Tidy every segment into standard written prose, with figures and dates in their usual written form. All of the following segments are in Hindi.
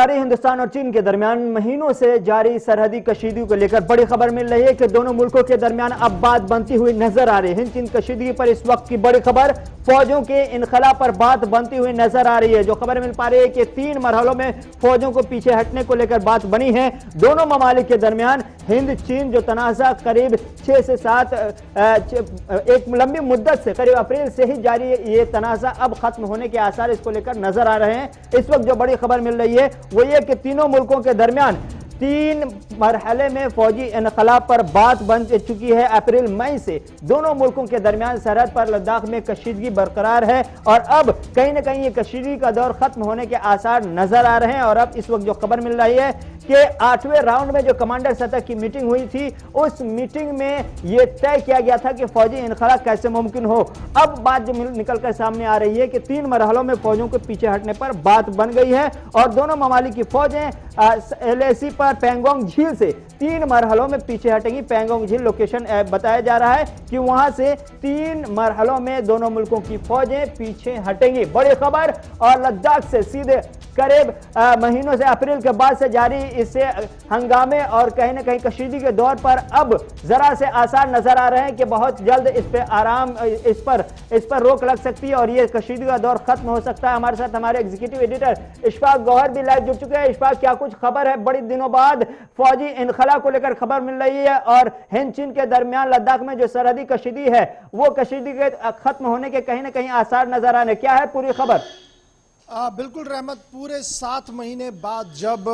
आ रही है हिंदुस्तान और चीन के दरमियान महीनों से जारी सरहदी कशीदगी को लेकर बड़ी खबर मिल रही है कि दोनों मुल्कों के दरमियान अब बात बनती हुई नजर आ रही है। हिंद चीन कशीदगी पर इस वक्त की बड़ी खबर, फौजों के इनखला पर बात बनती हुई नजर आ रही है। जो खबर मिल पा रही है कि 3 मरहलों में फौजों को पीछे हटने को लेकर बात बनी है। दोनों ममालिक के दरमियान हिंद चीन जो तनाज़ा करीब 6 से 7 एक लंबी मुद्दत से करीब अप्रैल से ही जारी ये तनाज़ा अब खत्म होने के आसार इसको लेकर नजर आ रहे हैं। इस वक्त जो बड़ी खबर मिल रही है वो ये कि तीनों मुल्कों के दरमियान 3 मरहले में फौजी इनकलाब पर बात बन चुकी है। अप्रैल मई से दोनों मुल्कों के दरमियान सरहद पर लद्दाख में कशीदगी बरकरार है और अब कहीं ना कहीं ये कशीदगी का दौर खत्म होने के आसार नजर आ रहे हैं। और अब इस वक्त जो खबर मिल रही है कि 8वें राउंड में जो कमांडर सतह की मीटिंग हुई थी, उस मीटिंग में यह तय किया गया था कि फौजी इनखला कैसे मुमकिन हो। अब बात जो निकलकर सामने आ रही है कि 3 मरहलों में फौजों के पीछे हटने पर बात बन गई है और दोनों ममालिक की फौजें LAC पर पैंगोंग झील से 3 मरहलों में पीछे हटेंगी। पैंगोंग झील लोकेशन बताया जा रहा है कि वहां से 3 मरहलों में दोनों मुल्कों की फौजें पीछे हटेंगी। बड़ी खबर, और लद्दाख से सीधे करीब महीनों से अप्रैल के बाद से जारी इससे हंगामे और कहीं ना कहीं कशीदगी के दौर पर अब जरा से आसार नजर आ रहे हैं कि बहुत जल्द इस पर रोक लग सकती है और ये कशीदगी का दौर खत्म हो सकता है। हमारे साथ हमारे एग्जीक्यूटिव एडिटर इशफाक गौहर भी लाइव जुड़ चुके हैं। इशफाक, क्या कुछ खबर है? बड़ी दिनों बाद फौजी इनखला को लेकर खबर मिल रही है और हिंद चीन के दरमियान लद्दाख में जो सरहदी कशीदगी है वो कशीदगी के खत्म होने के कहीं ना कहीं आसार नजर आने, क्या है पूरी खबर? बिल्कुल रहमत, पूरे 7 महीने बाद जब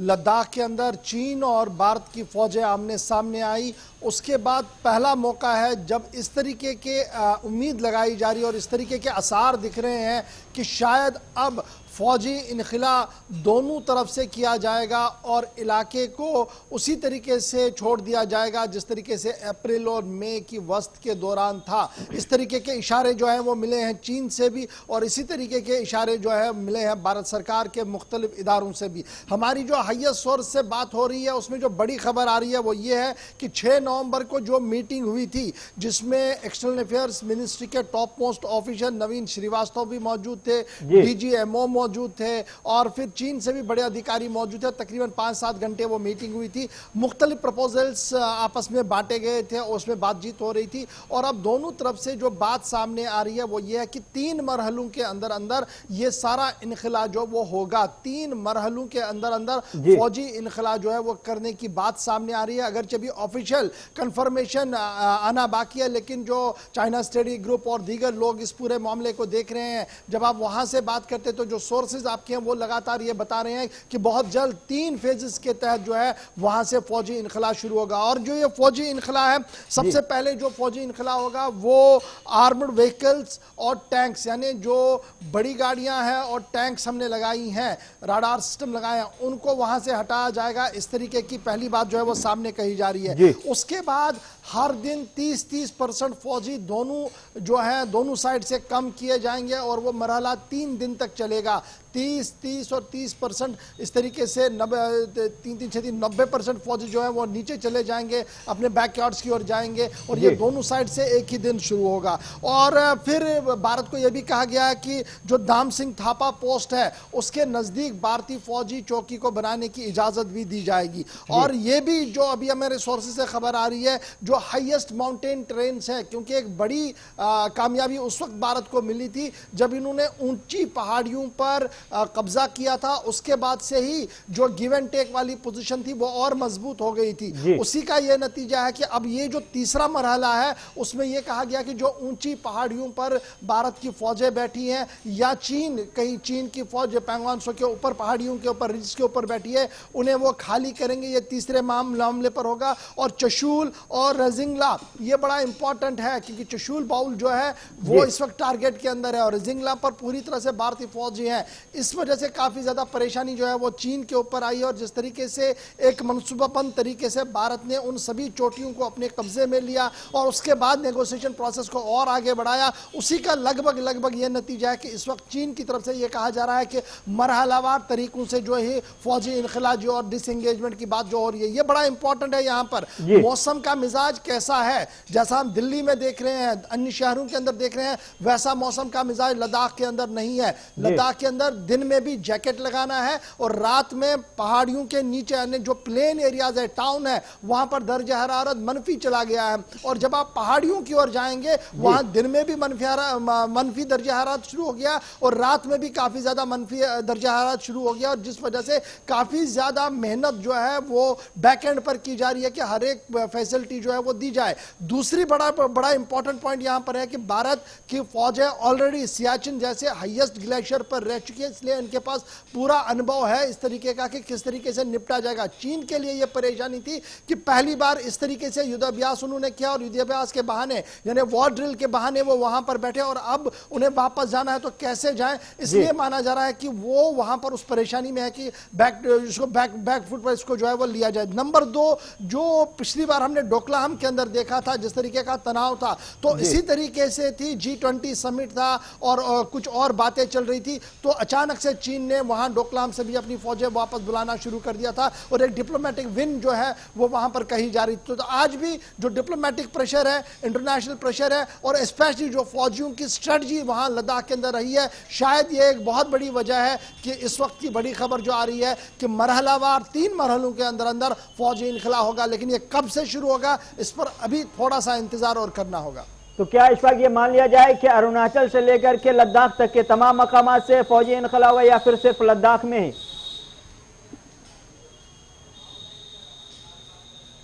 लद्दाख के अंदर चीन और भारत की फौजें आमने सामने आई, उसके बाद पहला मौका है जब इस तरीके के उम्मीद लगाई जा रही है और इस तरीके के आसार दिख रहे हैं कि शायद अब फौजी इनखला दोनों तरफ से किया जाएगा और इलाके को उसी तरीके से छोड़ दिया जाएगा जिस तरीके से अप्रैल और मई की वस्त के दौरान था। इस तरीके के इशारे जो हैं वो मिले हैं चीन से भी और इसी तरीके के इशारे जो है मिले हैं भारत सरकार के मुख्तलिफ इदारों से भी। हमारी जो हाईएस्ट सोर्स से बात हो रही है उसमें जो बड़ी खबर आ रही है वो ये है कि 6 नवंबर को जो मीटिंग हुई थी जिसमें एक्सटर्नल अफेयर्स मिनिस्ट्री के टॉप मोस्ट ऑफिसर नवीन श्रीवास्तव भी मौजूद थे, DGMO मौजूद थे और फिर चीन से भी बड़े अधिकारी मौजूद थे। तकरीबन 5-7 घंटे वो मीटिंग हुई थी। मुख्तलिफ प्रपोजल्स आपस में बांटे गए थे, उसमें बातचीत हो रही थी और अब दोनों तरफ से जो बात सामने आ रही है वो ये है कि 3 मरहलों के अंदर अंदर ये सारा इनखला जो वो होगा। 3 मरहलों के अंदर अंदर फौजी इनखला जो है वो करने की बात सामने आ रही है। अगरचे भी ऑफिशियल कंफर्मेशन आना बाकी है, लेकिन जो चाइना स्टडी ग्रुप और दीगर लोग इस पूरे मामले को देख रहे हैं, जब आप वहां से बात करते तो जो सोर्सेज आपके हैं वो लगातार ये बता रहे हैं कि बहुत जल्द 3 फेजेस के तहत जो है वहां से फौजी इनखला शुरू होगा। और जो ये फौजी इनखला है, सबसे पहले जो फौजी इनखला होगा वो आर्मड व्हीकल्स और टैंक्स, यानी जो बड़ी गाड़ियां हैं और टैंक्स हमने लगाई हैं, राडार सिस्टम लगाए हैं, उनको वहां से हटाया जाएगा। इस तरीके की पहली बात जो है वो सामने कही जा रही है। उसके बाद हर दिन 30% फौजी दोनों जो है दोनों साइड से कम किए जाएंगे और वो मरहला 3 दिन तक चलेगा। 30 और 30% इस तरीके से 90% फौजी जो है वो नीचे चले जाएंगे, अपने बैकयार्ड्स की ओर जाएंगे और ये दोनों साइड से एक ही दिन शुरू होगा। और फिर भारत को यह भी कहा गया है कि जो दाम सिंह थापा पोस्ट है उसके नजदीक भारतीय फौजी चौकी को बनाने की इजाजत भी दी जाएगी। और ये भी जो अभी हमारे सोर्सेज से खबर आ रही है, जो हाईएस्ट माउंटेन ट्रेन्स है, क्योंकि एक बड़ी कामयाबी उस वक्त भारत को मिली थी जब इन्होंने ऊंची पहाड़ियों पर कब्जा किया था। उसके बाद से ही जो गिव एंड टेक वाली पोजीशन थी वो और मजबूत हो गई थी। उसी का यह नतीजा है कि अब ये जो तीसरा मरहला है उसमें यह कहा गया कि जो ऊंची पहाड़ियों पर भारत की फौजें बैठी हैं या कहीं चीन की फौज पैंगोंग के ऊपर पहाड़ियों के ऊपर रिज के ऊपर बैठी है, उन्हें वो खाली करेंगे। ये तीसरे मामले पर होगा। और चशूल और रजिंगला ये बड़ा इंपॉर्टेंट है क्योंकि चशूल बाउल जो है वो इस वक्त टारगेट के अंदर है और रजिंगला पर पूरी तरह से भारतीय फौजी हैं। इस वजह से काफी ज्यादा परेशानी जो है वो चीन के ऊपर आई और जिस तरीके से एक मनसूबाबंद तरीके से भारत ने उन सभी चोटियों को अपने कब्जे में लिया और उसके बाद नेगोशिएशन प्रोसेस को और आगे बढ़ाया, उसी का लगभग यह नतीजा है कि इस वक्त चीन की तरफ से यह कहा जा रहा है कि मरहलावार तरीकों से जो है फौजी इनखला जो और डिसएंगेजमेंट की बात जो हो रही है, यह बड़ा इंपॉर्टेंट है। यहां पर मौसम का मिजाज कैसा है, जैसा हम दिल्ली में देख रहे हैं, अन्य शहरों के अंदर देख रहे हैं, वैसा मौसम का मिजाज लद्दाख के अंदर नहीं है। लद्दाख के अंदर दिन में भी जैकेट लगाना है और रात में पहाड़ियों के नीचे यानी जो प्लेन एरियाज है, टाउन है, वहां पर दर्जा हरारत मनफी चला गया है। और जब आप पहाड़ियों की ओर जाएंगे वहां दिन में भी मनफी दर्जा हरारत शुरू हो गया और रात में भी काफी ज्यादा मनफी दर्जा हरारत शुरू हो गया, और जिस वजह से काफी ज्यादा मेहनत जो है वो बैक एंड पर की जा रही है कि हर एक फैसिलिटी जो है वो दी जाए। दूसरी बड़ा इंपॉर्टेंट पॉइंट यहां पर है कि भारत की फौज है ऑलरेडी सियाचिन जैसे हाईएस्ट ग्लेशियर पर रह चुकी है, इसलिए इनके पास पूरा अनुभव है इस तरीके का कि किस तरीके से निपटा जाएगा। चीन के लिए यह परेशानी थी कि पहली बार इस तरीके से युद्धाभ्यास उन्होंने किया और युद्धाभ्यास के बहाने यानी वॉर ड्रिल के बहाने वो वहां पर बैठे और अब उन्हें वापस जाना है तो कैसे जाएं, इसलिए माना जा रहा है कि वो वहां पर उस परेशानी में है कि बैक फुट पर इसको जो है वो लिया जाए। नंबर 2, जो पिछली बार हमने डोकलाम के अंदर देखा था जिस तरीके का तनाव था, तो इसी तरीके से थी, G20 समिट था और कुछ और बातें चल रही थी, तो अचानक से चीन ने वहां डोकलाम से भी अपनी फौजें वापस बुलाना शुरू कर दिया था और एक डिप्लोमेटिक विन जो है वो वहां पर कही जा रही थी। तो आज भी जो डिप्लोमेटिक प्रेशर है, इंटरनेशनल प्रेशर है और स्पेशली जो फौजियों की स्ट्रेटजी वहां लद्दाख के अंदर रही है, शायद ये एक बहुत बड़ी वजह है कि इस वक्त की बड़ी खबर जो आ रही है कि मरहलावार 3 मरहलों के अंदर अंदर फौजी इनखला होगा, लेकिन ये कब से शुरू होगा इस पर अभी थोड़ा सा इंतजार और करना होगा। तो क्या इस वक्त ये मान लिया जाए कि अरुणाचल से लेकर के लद्दाख तक के तमाम मकामात से फौजी इनखला हुआ या फिर सिर्फ लद्दाख में ही?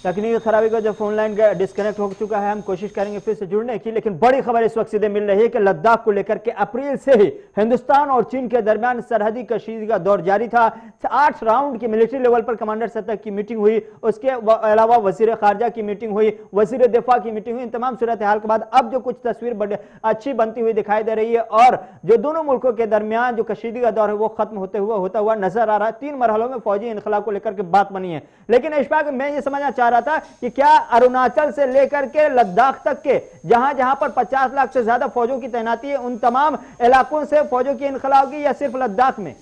तकनीकी खराबी का जो फोन लाइन डिस्कनेक्ट हो चुका है, हम कोशिश करेंगे फिर से जुड़ने की, लेकिन बड़ी खबर इस वक्त सीधे मिल रही है कि लद्दाख को लेकर के अप्रैल से ही हिंदुस्तान और चीन के दरमियान सरहदी कशीदगी का दौर जारी था। 8 राउंड की मिलिट्री लेवल पर कमांडर सतह की मीटिंग हुई, उसके अलावा वजीर खारजा की मीटिंग हुई, वजीर दिफा की मीटिंग हुई। इन तमाम सूरत हाल के बाद अब जो कुछ तस्वीर बड़ी अच्छी बनती हुई दिखाई दे रही है और जो दोनों मुल्कों के दरमियान जो कशीदगी का दौर है वो खत्म होता हुआ नजर आ रहा है। 3 मरहलों में फौजी इनखला को लेकर के बात बनी है, लेकिन इशफाक मैं ये समझना चाह रहा था कि क्या अरुणाचल से लेकर के लद्दाख तक के जहां जहां पर 50 लाख से ज्यादा फौजों की तैनाती है उन तमाम इलाकों से फौजों की इनखला होगी या सिर्फ लद्दाख में?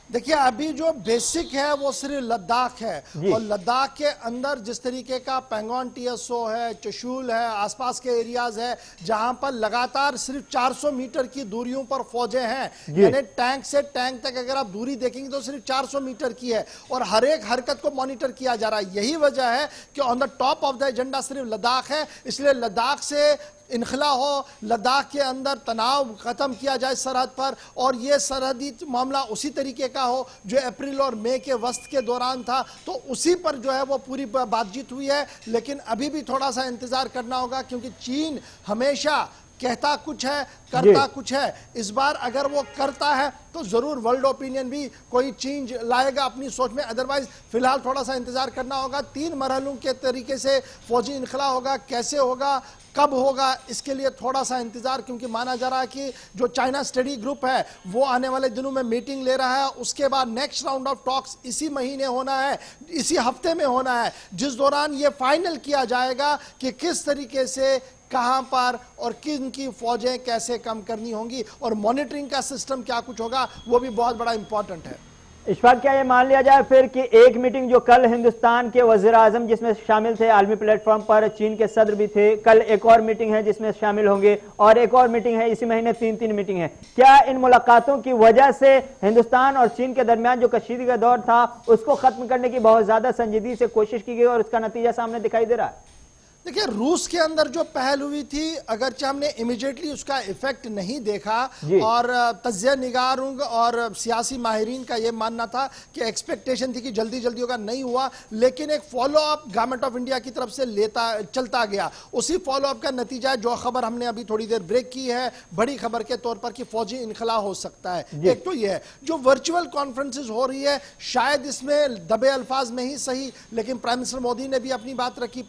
देखिए, अभी जो बेसिक है वो सिर्फ लद्दाख है और लद्दाख के अंदर जिस तरीके का पेंगोंग TSO है, चशुल है, आसपास के एरियाज है जहां पर लगातार सिर्फ 400 मीटर की दूरियों पर फौजें हैं, यानी टैंक से टैंक तक अगर आप दूरी देखेंगे तो सिर्फ 400 मीटर की है और हर एक हरकत को मॉनिटर किया जा रहा है। यही वजह है कि on the top of the agenda सिर्फ लद्दाख है, इसलिए लद्दाख से इनखला हो, लद्दाख के अंदर तनाव खत्म किया जाए सरहद पर और ये सरहदी मामला उसी तरीके का हो जो अप्रैल और मई के वस्त के दौरान था, तो उसी पर जो है वो पूरी बातचीत हुई है। लेकिन अभी भी थोड़ा सा इंतजार करना होगा क्योंकि चीन हमेशा कहता कुछ है करता कुछ है। इस बार अगर वो करता है तो जरूर वर्ल्ड ओपिनियन भी कोई चेंज लाएगा अपनी सोच में, अदरवाइज फिलहाल थोड़ा सा इंतजार करना होगा। 3 मरहलों के तरीके से फौजी इनखला होगा, कैसे होगा, कब होगा, इसके लिए थोड़ा सा इंतजार, क्योंकि माना जा रहा है कि जो चाइना स्टडी ग्रुप है वो आने वाले दिनों में मीटिंग ले रहा है। उसके बाद नेक्स्ट राउंड ऑफ टॉक्स इसी महीने होना है, इसी हफ्ते में होना है, जिस दौरान ये फाइनल किया जाएगा कि किस तरीके से कहां पर और किन की फौजें कैसे कम करनी होंगी और मॉनिटरिंग का सिस्टम क्या कुछ होगा, वो भी बहुत बड़ा इंपॉर्टेंट है। इशफाक, क्या ये मान लिया जाए फिर कि एक मीटिंग जो कल हिंदुस्तान के वजीर आजम जिसमें शामिल थे आलमी प्लेटफॉर्म पर, चीन के सदर भी थे, कल एक और मीटिंग है जिसमें शामिल होंगे और एक और मीटिंग है इसी महीने, 3 मीटिंग है, क्या इन मुलाकातों की वजह से हिंदुस्तान और चीन के दरमियान जो कशीदगी का दौर था उसको खत्म करने की बहुत ज्यादा संजीदगी से कोशिश की गई और उसका नतीजा सामने दिखाई दे रहा है? देखिए, रूस के अंदर जो पहल हुई थी अगरचे हमने इमीडिएटली उसका इफेक्ट नहीं देखा और तज्जिया निगारों और सियासी माहिरीन का यह मानना था कि एक्सपेक्टेशन थी कि जल्दी जल्दी होगा, नहीं हुआ, लेकिन एक follow up government of India की तरफ से चलता गया। उसी फॉलो अप का नतीजा जो खबर हमने अभी थोड़ी देर ब्रेक की है बड़ी खबर के तौर पर कि फौजी इनखला हो सकता है। एक तो यह है जो वर्चुअल कॉन्फ्रेंसेस हो रही है, शायद इसमें दबे अल्फाज में ही सही, लेकिन प्राइम मिनिस्टर मोदी ने भी अपनी बात रखी,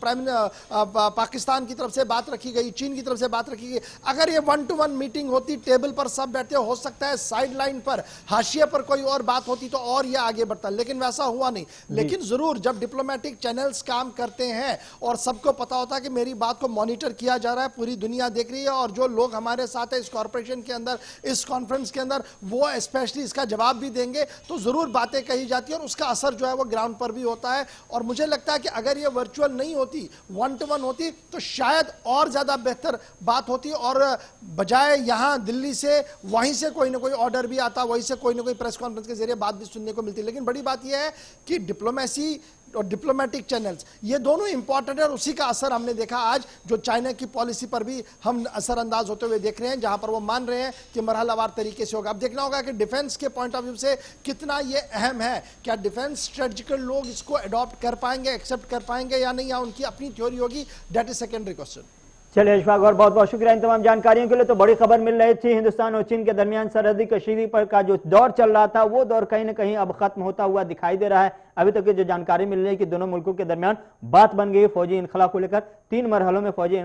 पाकिस्तान की तरफ से बात रखी गई, चीन की तरफ से बात रखी गई। अगर ये 1-to-1 मीटिंग होती, टेबल पर सब बैठे, हो सकता है साइड लाइन पर हाशिए पर कोई और बात होती तो और ये आगे बढ़ता, लेकिन वैसा हुआ नहीं। लेकिन जरूर जब डिप्लोमेटिक चैनल्स काम करते हैं और सबको पता होता है कि मेरी बात को मॉनिटर किया जा रहा है, पूरी दुनिया देख रही है और जो लोग हमारे साथ है इस कॉर्पोरेशन के अंदर, इस कॉन्फ्रेंस के अंदर, वो स्पेशली इसका जवाब भी देंगे, तो जरूर बातें कही जाती है और उसका असर जो है वो ग्राउंड पर भी होता है। और मुझे लगता है कि अगर ये वर्चुअल नहीं होती, 1-to-1 1 होती तो शायद और ज्यादा बेहतर बात होती, और बजाय यहां दिल्ली से वहीं से कोई ना कोई ऑर्डर भी आता, वहीं से कोई ना कोई प्रेस कॉन्फ्रेंस के जरिए बात भी सुनने को मिलती। लेकिन बड़ी बात यह है कि डिप्लोमेसी और डिप्लोमेटिक चैनल्स ये दोनों इंपॉर्टेंट है, और उसी का असर हमने देखा आज, जो चाइना की पॉलिसी पर भी हम असरअंदाज होते हुए देख रहे हैं, जहां पर वो मान रहे हैं कि मरहलावार तरीके से होगा। अब देखना होगा कि डिफेंस के पॉइंट ऑफ व्यू से कितना ये अहम है, क्या डिफेंस स्ट्रेटेजिकल लोग इसको अडॉप्ट कर पाएंगे, एक्सेप्ट कर पाएंगे या नहीं, या उनकी अपनी थ्योरी होगी, दैट इज सेकेंडरी क्वेश्चन। चलिए अशफाक और बहुत बहुत शुक्रिया इन तमाम जानकारियों के लिए। तो बड़ी खबर मिल रही थी, हिंदुस्तान और चीन के दरमियान सरहदी कशीदी पर का जो दौर चल रहा था वो दौर कहीं ना कहीं अब खत्म होता हुआ दिखाई दे रहा है। अभी तक की जो जानकारी मिल रही है कि दोनों मुल्कों के दरमियान बात बन गई फौजी इनखला को लेकर। 3 मरहलों में फौजी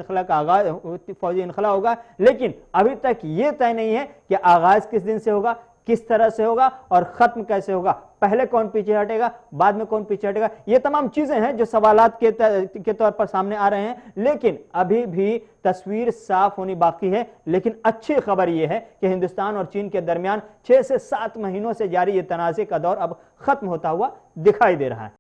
इनखला होगा, लेकिन अभी तक ये तय नहीं है कि आगाज किस दिन से होगा, किस तरह से होगा और खत्म कैसे होगा, पहले कौन पीछे हटेगा, बाद में कौन पीछे हटेगा। ये तमाम चीजें हैं जो सवालात के तौर पर सामने आ रहे हैं, लेकिन अभी भी तस्वीर साफ होनी बाकी है। लेकिन अच्छी खबर यह है कि हिंदुस्तान और चीन के दरमियान 6 से 7 महीनों से जारी ये तनाज़े का दौर अब खत्म होता हुआ दिखाई दे रहा है।